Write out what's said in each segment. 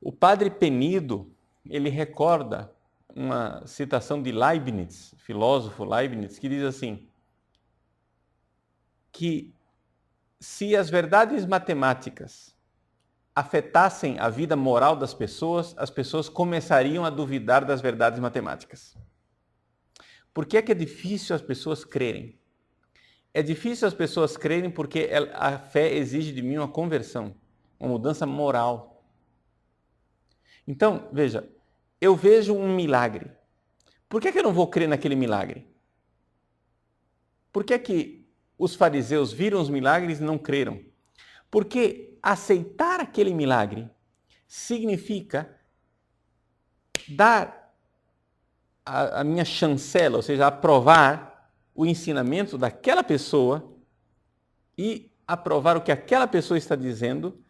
O padre Penido, ele recorda uma citação de Leibniz, filósofo Leibniz, que diz assim, que se as verdades matemáticas afetassem a vida moral das pessoas, as pessoas começariam a duvidar das verdades matemáticas. Por que é difícil as pessoas crerem? É difícil as pessoas crerem porque a fé exige de mim uma conversão, uma mudança moral. Então, veja, eu vejo um milagre. Por que eu não vou crer naquele milagre? Por que os fariseus viram os milagres e não creram? Porque aceitar aquele milagre significa dar a minha chancela, ou seja, aprovar o ensinamento daquela pessoa e aprovar o que aquela pessoa está dizendo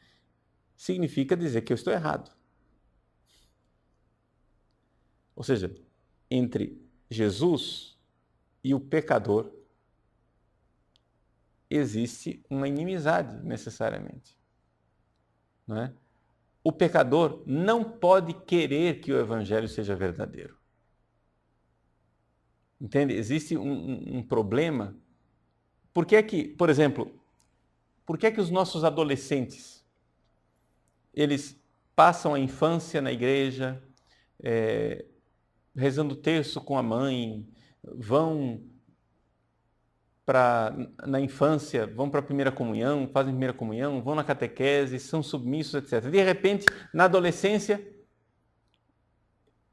significa dizer que eu estou errado. Ou seja, entre Jesus e o pecador existe uma inimizade necessariamente, não é? O pecador não pode querer que o evangelho seja verdadeiro. Entende? Existe um problema. Por que, por exemplo, por que os nossos adolescentes, eles passam a infância na igreja, rezando terço com a mãe, vão na infância, vão para a primeira comunhão, fazem primeira comunhão, vão na catequese, são submissos, etc. De repente, na adolescência,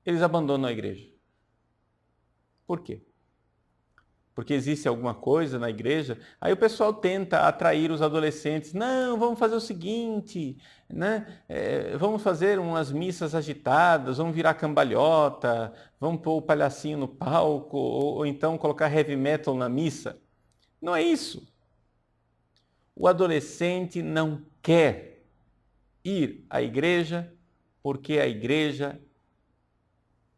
eles abandonam a igreja. Por quê? Porque existe alguma coisa na igreja, aí o pessoal tenta atrair os adolescentes. Não, vamos fazer o seguinte, né? Vamos fazer umas missas agitadas, vamos virar cambalhota, vamos pôr o palhacinho no palco, ou então colocar heavy metal na missa. Não é isso. O adolescente não quer ir à igreja porque a igreja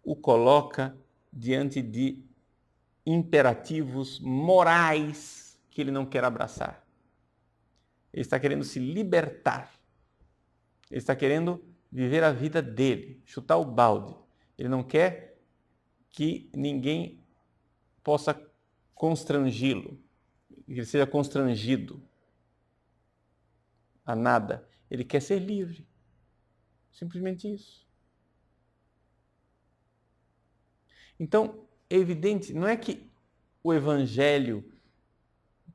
o coloca diante de imperativos morais que ele não quer abraçar. Ele está querendo se libertar. Ele está querendo viver a vida dele, chutar o balde. Ele não quer que ninguém possa constrangi-lo, que ele seja constrangido a nada. Ele quer ser livre. Simplesmente isso. Então, é evidente, não é que o evangelho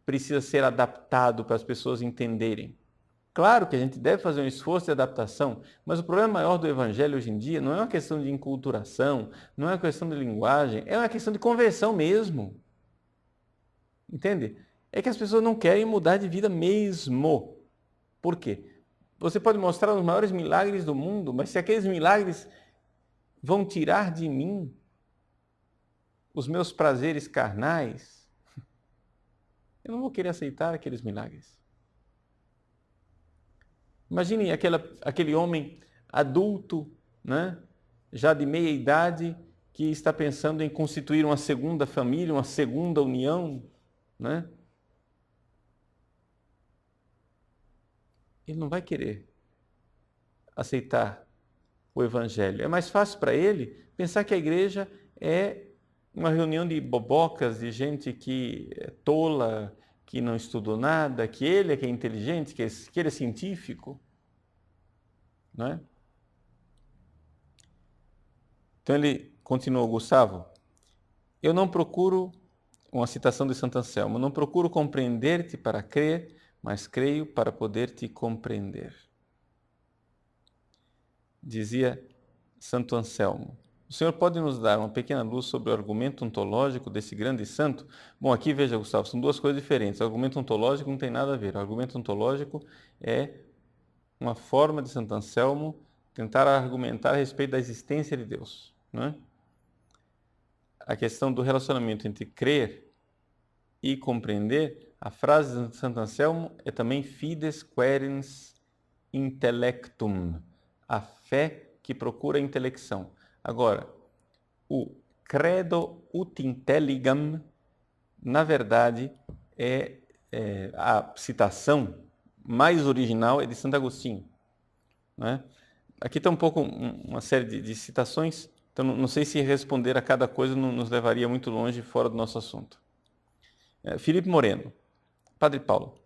precisa ser adaptado para as pessoas entenderem. Claro que a gente deve fazer um esforço de adaptação, mas o problema maior do evangelho hoje em dia não é uma questão de enculturação, não é uma questão de linguagem, é uma questão de conversão mesmo. Entende? É que as pessoas não querem mudar de vida mesmo. Por quê? Você pode mostrar os maiores milagres do mundo, mas se aqueles milagres vão tirar de mim os meus prazeres carnais, eu não vou querer aceitar aqueles milagres. Imagine aquele homem adulto, né, já de meia idade, que está pensando em constituir uma segunda família, uma segunda união, né? Ele não vai querer aceitar o evangelho. É mais fácil para ele pensar que a igreja é uma reunião de bobocas, de gente que é tola, que não estudou nada, que ele é que é inteligente, que ele é científico, não é? Então ele continuou, Gustavo, eu não procuro, uma citação de Santo Anselmo, não procuro compreender-te para crer, mas creio para poder te compreender. Dizia Santo Anselmo. O senhor pode nos dar uma pequena luz sobre o argumento ontológico desse grande santo? Bom, aqui veja, Gustavo, são duas coisas diferentes. O argumento ontológico não tem nada a ver. O argumento ontológico é uma forma de Santo Anselmo tentar argumentar a respeito da existência de Deus, não é? A questão do relacionamento entre crer e compreender, a frase de Santo Anselmo é também fides querens intellectum, a fé que procura a intelecção. Agora, o credo ut intelligam, na verdade, a citação mais original é de Santo Agostinho, né? aqui está um pouco uma série de citações, então não sei se responder a cada coisa nos levaria muito longe fora do nosso assunto. Felipe Moreno, Padre Paulo.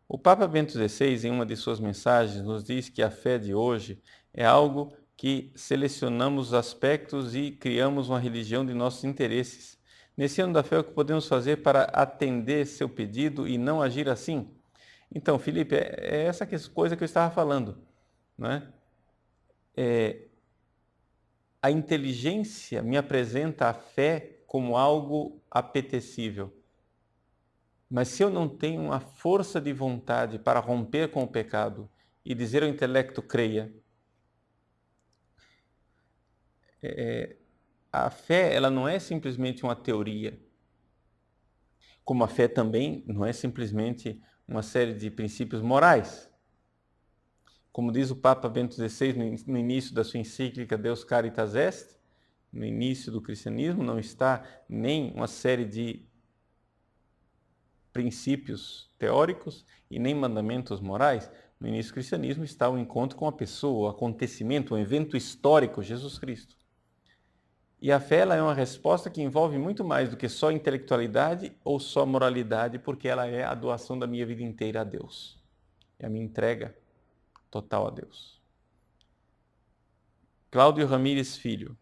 O Papa Bento XVI, em uma de suas mensagens, nos diz que a fé de hoje é algo que selecionamos os aspectos e criamos uma religião de nossos interesses. Nesse ano da fé, o que podemos fazer para atender seu pedido e não agir assim? Então, Felipe, é essa coisa que eu estava falando, né? A inteligência me apresenta a fé como algo apetecível. Mas se eu não tenho uma força de vontade para romper com o pecado e dizer ao intelecto creia, a fé ela não é simplesmente uma teoria, como a fé também não é simplesmente uma série de princípios morais. Como diz o Papa Bento XVI no início da sua encíclica Deus Caritas Est, no início do cristianismo não está nem uma série de princípios teóricos e nem mandamentos morais. No início do cristianismo está o encontro com a pessoa, o acontecimento, o evento histórico, Jesus Cristo. E a fé ela é uma resposta que envolve muito mais do que só intelectualidade ou só moralidade, porque ela é a doação da minha vida inteira a Deus. É a minha entrega total a Deus. Cláudio Ramírez Filho.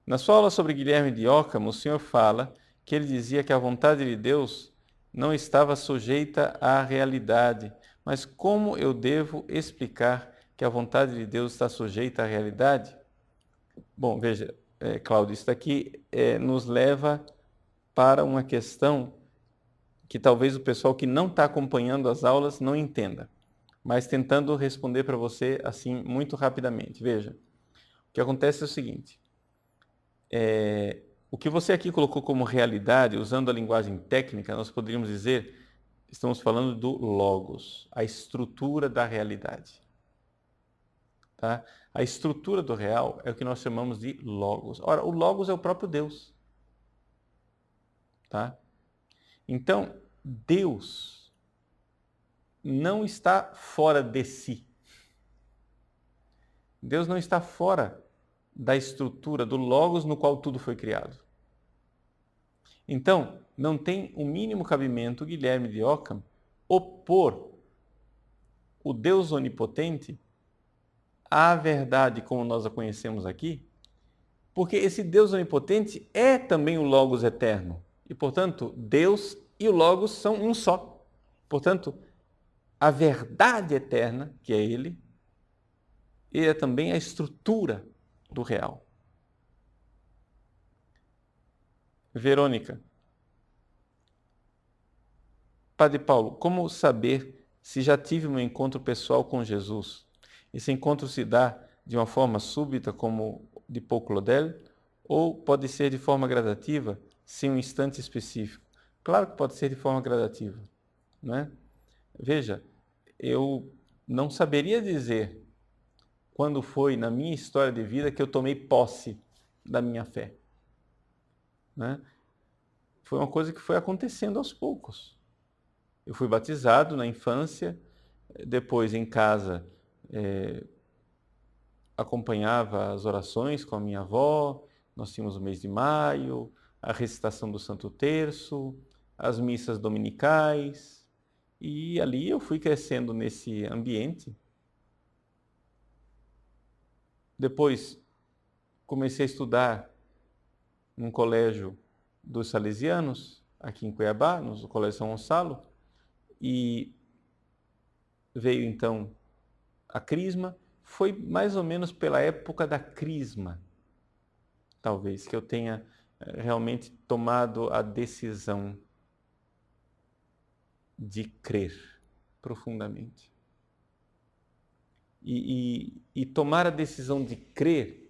Na sua aula sobre Guilherme de Ockham, o senhor fala que ele dizia que a vontade de Deus não estava sujeita à realidade. Mas como eu devo explicar que a vontade de Deus está sujeita à realidade? Bom, veja, Cláudio, isso daqui nos leva para uma questão que talvez o pessoal que não está acompanhando as aulas não entenda, mas tentando responder para você assim muito rapidamente. Veja, o que acontece é o seguinte, o que você aqui colocou como realidade, usando a linguagem técnica, nós poderíamos dizer, estamos falando do logos, a estrutura da realidade. Tá? A estrutura do real é o que nós chamamos de logos. Ora, o logos é o próprio Deus. Tá? Então, Deus não está fora de si. Deus não está fora da estrutura, do logos no qual tudo foi criado. Então, não tem o mínimo cabimento Guilherme de Ockham opor o Deus onipotente à verdade como nós a conhecemos aqui, porque esse Deus onipotente é também o logos eterno. E, portanto, Deus e o logos são um só. Portanto, a verdade eterna, que é Ele é também a estrutura do real. Verônica. Padre Paulo, como saber se já tive um encontro pessoal com Jesus? Esse encontro se dá de uma forma súbita, como de Paul Claudel, ou pode ser de forma gradativa, sem um instante específico? Claro que pode ser de forma gradativa, não é? Veja, eu não saberia dizer quando foi na minha história de vida que eu tomei posse da minha fé, né? Foi uma coisa que foi acontecendo aos poucos. Eu fui batizado na infância, depois em casa acompanhava as orações com a minha avó, nós tínhamos o mês de maio, a recitação do Santo Terço, as missas dominicais, e ali eu fui crescendo nesse ambiente. Depois comecei a estudar num colégio dos salesianos, aqui em Cuiabá, no Colégio São Gonçalo, e veio então a Crisma. Foi mais ou menos pela época da Crisma, talvez, que eu tenha realmente tomado a decisão de crer profundamente. E tomar a decisão de crer,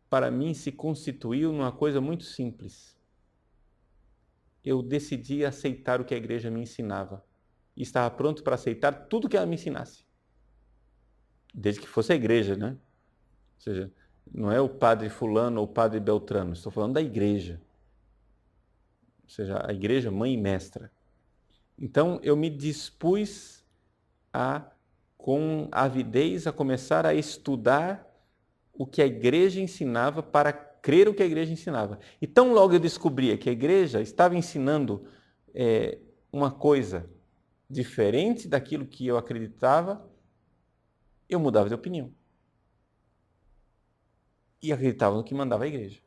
para mim, se constituiu numa coisa muito simples. Eu decidi aceitar o que a igreja me ensinava. E estava pronto para aceitar tudo que ela me ensinasse. Desde que fosse a igreja, né? Ou seja, não é o padre fulano ou o padre beltrano, estou falando da igreja. Ou seja, a igreja mãe e mestra. Então, eu me dispus a com avidez a começar a estudar o que a igreja ensinava para crer o que a igreja ensinava. E tão logo eu descobria que a igreja estava ensinando uma coisa diferente daquilo que eu acreditava, eu mudava de opinião. E acreditava no que mandava a igreja.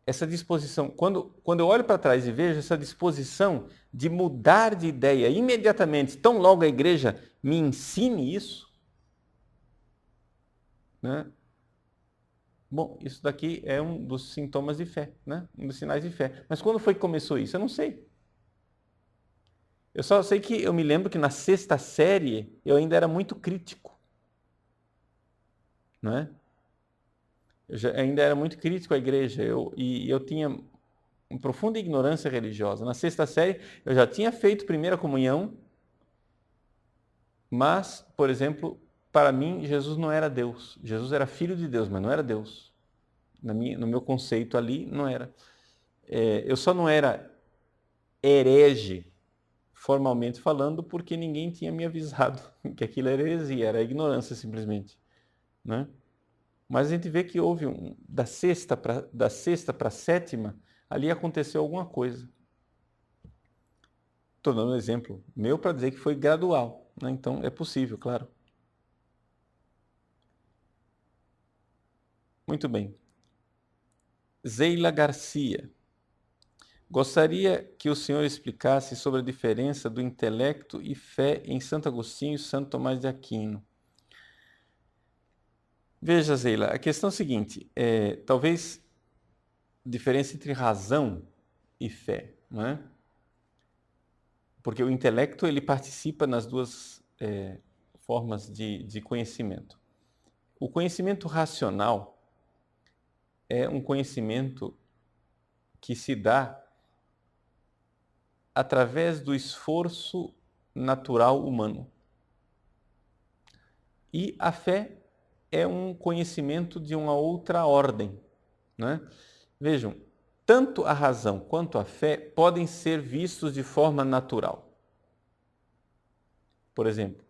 Essa disposição, quando eu olho para trás e vejo essa disposição de mudar de ideia imediatamente, tão logo a igreja me ensine isso, né? Bom, isso daqui é um dos sintomas de fé, né? Um dos sinais de fé. Mas quando foi que começou isso? Eu não sei. Eu só sei que eu me lembro que na sexta série eu ainda era muito crítico, né? Ainda era muito crítico à igreja e eu tinha uma profunda ignorância religiosa. Na sexta série eu já tinha feito primeira comunhão, mas, por exemplo, para mim Jesus não era Deus. Jesus era filho de Deus, mas não era Deus. No meu conceito ali, não era. Eu só não era herege, formalmente falando, porque ninguém tinha me avisado que aquilo era heresia, era ignorância simplesmente, né? Mas a gente vê que houve da sexta para a sétima, ali aconteceu alguma coisa. Estou dando um exemplo meu para dizer que foi gradual, né? Então é possível, claro. Muito bem. Zeila Garcia. Gostaria que o senhor explicasse sobre a diferença do intelecto e fé em Santo Agostinho e Santo Tomás de Aquino. Veja, Zeila, a questão é a seguinte, talvez diferença entre razão e fé, não é? Porque o intelecto ele participa nas duas formas de conhecimento. O conhecimento racional é um conhecimento que se dá através do esforço natural humano. E a fé é um conhecimento de uma outra ordem, né? Vejam, tanto a razão quanto a fé podem ser vistos de forma natural. Por exemplo,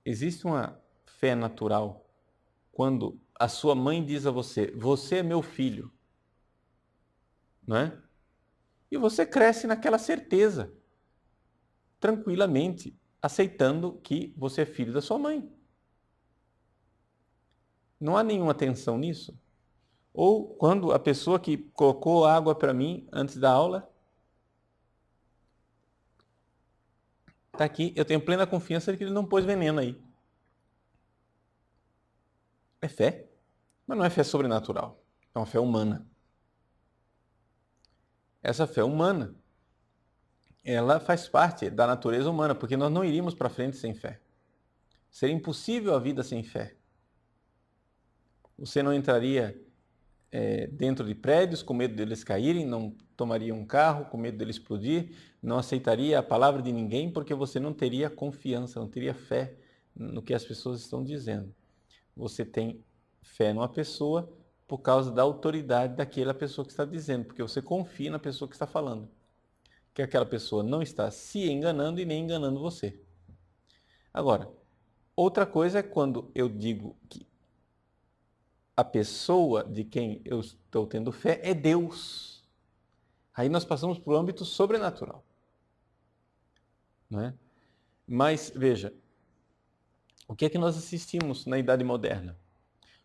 existe uma fé natural quando a sua mãe diz a você, você é meu filho, não é? E você cresce naquela certeza, tranquilamente, aceitando que você é filho da sua mãe. Não há nenhuma tensão nisso. Ou quando a pessoa que colocou água para mim antes da aula, está aqui, eu tenho plena confiança de que ele não pôs veneno aí. É fé, mas não é fé sobrenatural, é uma fé humana. Essa fé humana, ela faz parte da natureza humana, porque nós não iríamos para frente sem fé. Seria impossível a vida sem fé. Você não entraria dentro de prédios com medo deles caírem, não tomaria um carro com medo dele explodir, não aceitaria a palavra de ninguém porque você não teria confiança, não teria fé no que as pessoas estão dizendo. Você tem fé numa pessoa por causa da autoridade daquela pessoa que está dizendo, porque você confia na pessoa que está falando, que aquela pessoa não está se enganando e nem enganando você. Agora, outra coisa é quando eu digo que a pessoa de quem eu estou tendo fé é Deus. Aí nós passamos para o âmbito sobrenatural, não é? Mas, veja, o que é que nós assistimos na Idade Moderna?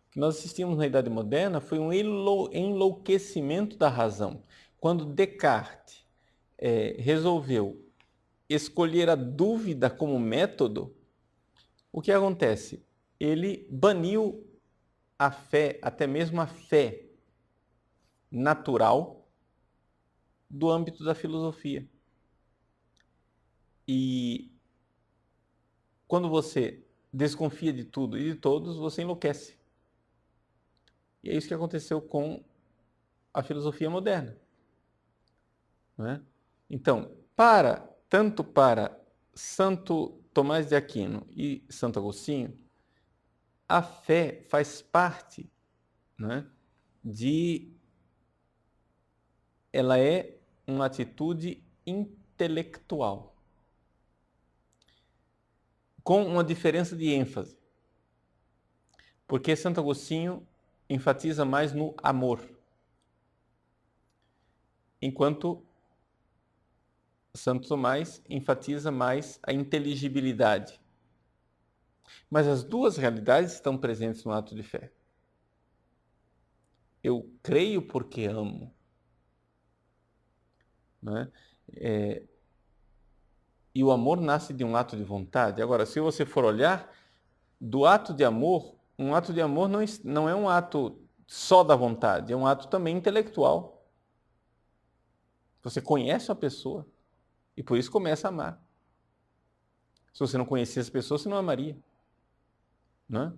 O que nós assistimos na Idade Moderna foi um enlouquecimento da razão. Quando Descartes resolveu escolher a dúvida como método, o que acontece? Ele baniu a fé, até mesmo a fé natural, do âmbito da filosofia. E quando você desconfia de tudo e de todos, você enlouquece. E é isso que aconteceu com a filosofia moderna, não é? Então, tanto para Santo Tomás de Aquino e Santo Agostinho, a fé faz parte, né, ela é uma atitude intelectual. com uma diferença de ênfase. Porque Santo Agostinho enfatiza mais no amor, enquanto Santo Tomás enfatiza mais a inteligibilidade. Mas as duas realidades estão presentes no ato de fé. Eu creio porque amo. Né? E o amor nasce de um ato de vontade. Agora, se você for olhar, do ato de amor, um ato de amor não é um ato só da vontade, é um ato também intelectual. Você conhece a pessoa e por isso começa a amar. Se você não conhecesse as pessoas, você não amaria. Né?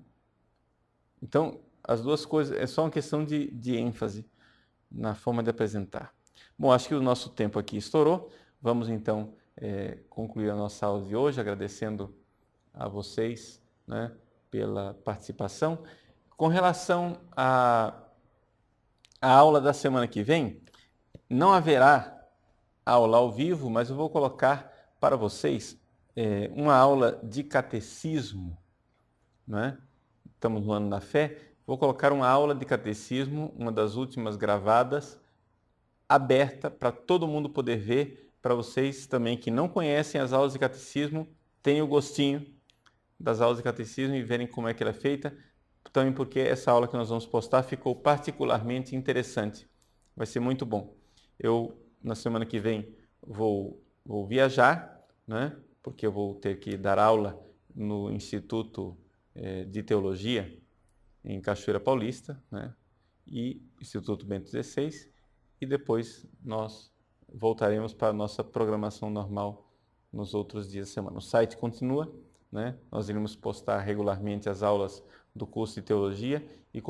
Então, as duas coisas, é só uma questão de ênfase na forma de apresentar. Bom, acho que o nosso tempo aqui estourou. Vamos então concluir a nossa aula de hoje, agradecendo a vocês, né, pela participação. Com relação à aula da semana que vem, não haverá aula ao vivo, mas eu vou colocar para vocês uma aula de catecismo, né? Estamos no ano da fé, vou colocar uma aula de catecismo, uma das últimas gravadas, aberta para todo mundo poder ver, para vocês também que não conhecem as aulas de catecismo, tenham o gostinho das aulas de catecismo e verem como é que ela é feita, também porque essa aula que nós vamos postar ficou particularmente interessante, vai ser muito bom. Eu, na semana que vem, vou viajar, né? Porque eu vou ter que dar aula no Instituto de Teologia em Cachoeira Paulista, né? E Instituto Bento XVI, e depois nós voltaremos para a nossa programação normal nos outros dias da semana. O site continua, né? Nós iremos postar regularmente as aulas do curso de Teologia e